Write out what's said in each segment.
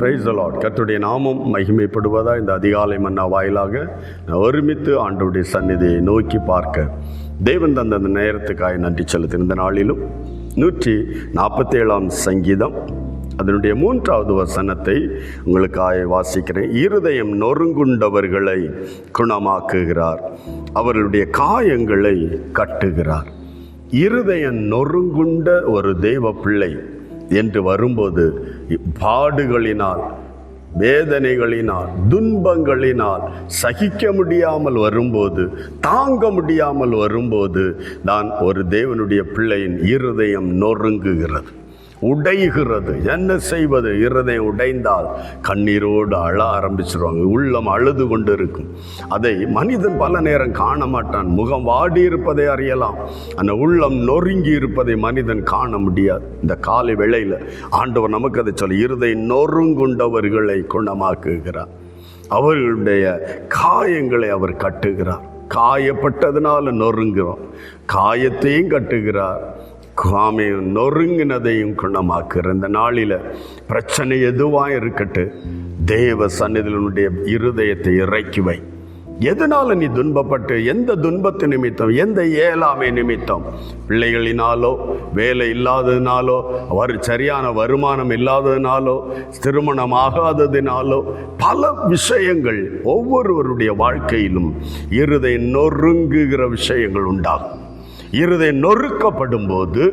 Praise the Lord. கர்த்தருடைய நாமம் மகிமைப்படுவதா இந்த அதிகாலை மன்னா வாயிலாக ஒருமித்து ஆண்டவருடைய சந்நிதியை நோக்கி பார்க்க தேவன் தந்த அந்த நேரத்துக்காக நன்றி செலுத்தின இந்த நாளிலும் 147ஆம் சங்கீதம் அதனுடைய 3வது வசனத்தை உங்களுக்காக வாசிக்கிறேன். இருதயம் நொறுங்குண்டவர்களை குணமாக்குகிறார், அவர்களுடைய காயங்களை கட்டுகிறார். இருதயம் நொறுங்குண்ட ஒரு தேவ பிள்ளை என்று வரும்போது பாடுகளினால், வேதனைகளினால், துன்பங்களினால் சகிக்க முடியாமல் வரும்போது, தாங்க முடியாமல் வரும்போது தான் ஒரு தேவனுடைய பிள்ளையின் இருதயம் நொறுங்குகிறது, உடைகிறது. என்ன செய்வது? இருதயம் உடைந்தால் கண்ணீரோடு அழ ஆரம்பிச்சிருவாங்க, உள்ளம் அழுது கொண்டு இருக்கும். அதை மனிதன் பல நேரம் காண மாட்டான். முகம் வாடி இருப்பதை அறியலாம், அந்த உள்ளம் நொறுங்கி இருப்பதை மனிதன் காண முடியாது. இந்த காலை வேளையில் ஆண்டவர் நமக்கு அதை சொல்ல, இருதயம் நொறுங்குண்டவர்களை குணமாக்குகிறார், அவர்களுடைய காயங்களை அவர் கட்டுகிறார். காயப்பட்டதுனால நொறுங்குறோம், காயத்தையும் கட்டுகிறார், நொறுங்கினதையும் குணமாக்குற. இந்த நாளில் பிரச்சனை எதுவாக இருக்கட்டு, தேவ சந்நிதியினுடைய இருதயத்தை இறக்கி வை. எதனால நீ துன்பப்பட்டு, எந்த துன்பத்து நிமித்தம், எந்த ஏழாமை நிமித்தம், பிள்ளைகளினாலோ, வேலை இல்லாததினாலோ, சரியான வருமானம் இல்லாததினாலோ, திருமணம் ஆகாததினாலோ, பல விஷயங்கள் ஒவ்வொருவருடைய வாழ்க்கையிலும் இருதயம் நொறுங்குகிற விஷயங்கள் உண்டாகும். இருதயம் நொறுக்கப்படும் போது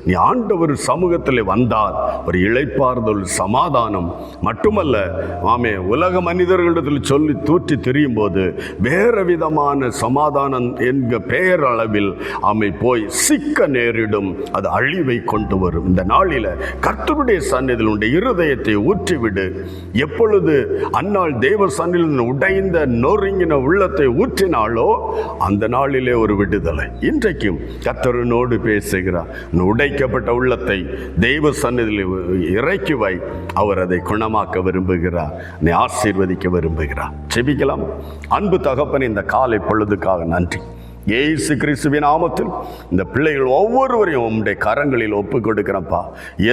நீ ஆண்டவர் சமூகத்தில் வந்தால் ஒரு இளைப்பாறுதல், சமாதானம் மட்டுமல்ல, உலக மனிதர்களிடத்தில் சொல்லி தூற்றி திரியும் போது வேறு விதமான சமாதானம் என்க பெயர் அளவில் போய் சிக்க நேரிடும். அது அழிவை கொண்டு வரும். இந்த நாளில் கர்த்தருடைய சந்நிதியில் உடைய இருதயத்தை ஊற்றிவிடு. எப்பொழுது அந்நாள் தேவ சந்நிதியில் உடைந்த நொறுங்கின உள்ளத்தை ஊற்றினாலோ அந்த நாளிலே ஒரு விடுதலை. இன்றைக்கும் கர்த்தரோடு பேசுகிறார். உடைக்கப்பட்ட உள்ளத்தை தெய்வ சந்நிதியில் இறக்கி வை. அவர் அதை குணமாக்க விரும்புகிறார், நீ ஆசீர்வதிக்க விரும்புகிறார். ஜெபிக்கலாம். அன்பு தகப்பனே, இந்த காலை பொழுதுக்காக நன்றி. இயேசு கிறிஸ்துவின் நாமத்தில் இந்த பிள்ளைகள் ஒவ்வொருவரையும் உம்முடைய கரங்களில் ஒப்பு கொடுக்கிறப்பா.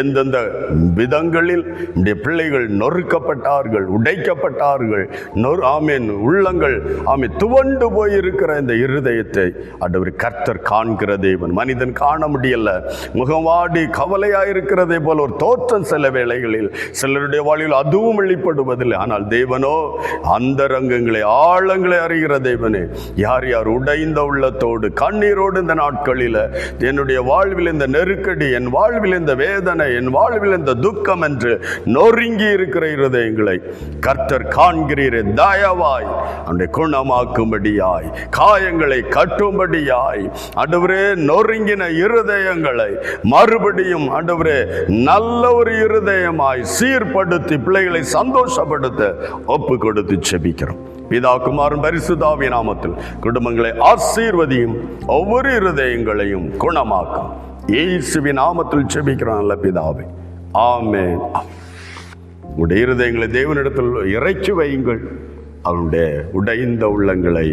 எந்தெந்த விதங்களில் உம்முடைய பிள்ளைகள் நொறுக்கப்பட்டார்கள், உடைக்கப்பட்டார்கள், உள்ளங்கள் துவண்டு போயிருக்கிற இந்த இருதயத்தை ஆண்டவர் கர்த்தர் காண்கிற தேவன். மனிதன் காண முடியல, முகவாடி கவலையாயிருக்கிறதே போல ஒரு தோற்றம் சில வேளைகளில் சிலருடைய வாழ்வில் அதுவும் வெளிப்படுவதில்லை. ஆனால் தேவனோ அந்தரங்கங்களை, ஆழங்களை அறிகிற தேவனே. யார் யார் உடைந்த உள்ளத்தோடு, கண்ணீரோடு இந்த நாட்களில் என்னுடைய வாழ்வில் இந்த நெருக்கடி, என் வாழ்வில் இந்த வேதனை, என் வாழ்வில் இந்த துக்கம் என்று நொறுங்கி இருக்கிற இருதயங்களை கர்த்தர் காண்கிறீரே, தயவாய் அவனுடைய குணமாக்கும்படியாய், காயங்களை கட்டும்படியாய் ஆண்டவரே, நொறுங்கின இருதயங்களை மறுபடியும் ஆண்டவரே நல்ல ஒரு இருதயமாய் சீர்படுத்தி பிள்ளைகளை சந்தோஷப்படுத்த ஒப்பு கொடுத்து செபிக்கிறோம். பிதா, குமாரன், பரிசுத்த ஆவியின் நாமத்தில் குடும்பங்களை ஆசீர்வதியும், ஒவ்வொரு இருதயங்களையும் குணமாக்கும். இயேசுவின் நாமத்தில் ஜெபிக்கிறோம் நல்ல பிதாவே, ஆமென். உடைய இருதயங்களை தேவனிடத்தில் இறக்கி வையுங்கள், அவனுடைய உடைந்த உள்ளங்களை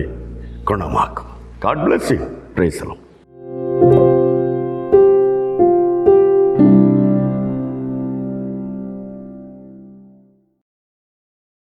குணமாக்கும். God bless you. Praise the Lord.